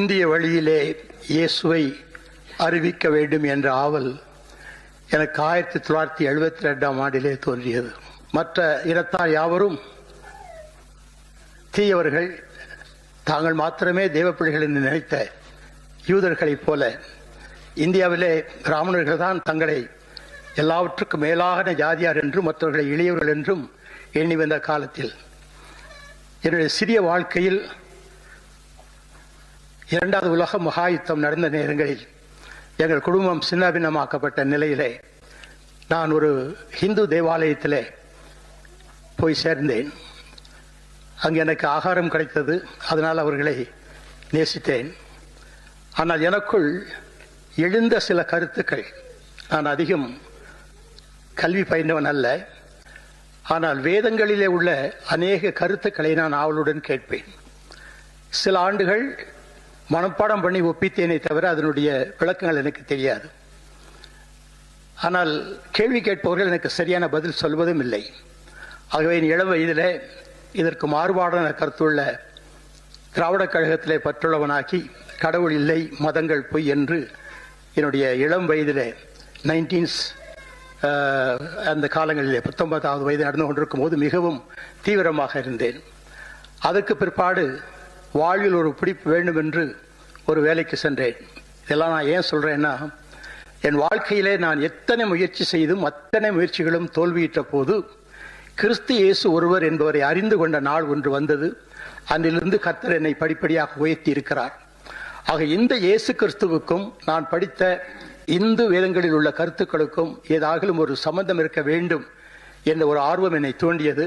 இந்திய வழியிலே இயேசுவை அறிவிக்க வேண்டும் என்ற ஆவல் எனக்கு 1972ஆம் ஆண்டிலே தோன்றியது. மற்ற இனத்தார் யாவரும் தீயவர்கள், தாங்கள் மாத்திரமே தேவப்பிள்ளைகள் என்று நினைத்த யூதர்களைப் போல இந்தியாவிலே பிராமணர்கள் தான் தங்களை எல்லாவற்றுக்கும் மேலான ஜாதியார் என்றும் மற்றவர்களை எளியவர்கள் என்றும் எண்ணி வந்த காலத்தில் என்னுடைய சிறிய வாழ்க்கையில் இரண்டாவது உலக மகா யுத்தம் நடந்த நேரங்களில் எங்கள் குடும்பம் சின்னாபின்னமாக்கப்பட்ட நிலையிலே நான் ஒரு ஹிந்து தேவாலயத்திலே போய் சேர்ந்தேன். அங்கு எனக்கு ஆகாரம் கிடைத்தது, அதனால் அவர்களை நேசித்தேன். ஆனால் எனக்குள் எழுந்த சில கருத்துக்கள், நான் அதிகம் கல்வி பயின்றவன் அல்ல, ஆனால் வேதங்களிலே உள்ள அநேக கருத்துக்களை நான் ஆவலுடன் கேட்பேன். சில ஆண்டுகள் மனப்பாடம் பண்ணி ஒப்பித்தேனே தவிர அதனுடைய விளக்கங்கள் எனக்கு தெரியாது. ஆனால் கேள்வி கேட்பவர்கள் எனக்கு சரியான பதில் சொல்வதும் இல்லை. ஆகவே என் இளம் வயதிலே இதற்கு மாறுபாடான கருத்துள்ள திராவிடக் கழகத்திலே பற்றுள்ளவனாக்கி கடவுள் இல்லை, மதங்கள் பொய் என்று என்னுடைய இளம் வயதிலே 19s அந்த காலங்களிலே 19வது வயது நடந்து கொண்டிருக்கும் போது மிகவும் தீவிரமாக இருந்தேன். அதற்கு பிற்பாடு வாழ்வில் ஒரு பிடிப்பு வேண்டும் என்று ஒரு வேலைக்கு சென்றேன். இதெல்லாம் நான் ஏன் சொல்றேன்னா, என் வாழ்க்கையிலே நான் எத்தனை முயற்சி செய்தும் அத்தனை முயற்சிகளும் தோல்வியிட்ட போது கிறிஸ்து இயேசு ஒருவர் என்பவரை அறிந்து கொண்ட நாள் ஒன்று வந்தது. அன்றிலிருந்து கர்த்தர் என்னை படிப்படியாக உயர்த்தி இருக்கிறார். ஆக இந்த இயேசு கிறிஸ்துவுக்கும் நான் படித்த இந்து வேதங்களில் உள்ள கருத்துக்களுக்கும் ஏதாகிலும் ஒரு சம்பந்தம் இருக்க வேண்டும் என்ற ஒரு ஆர்வம் என்னை தூண்டியது.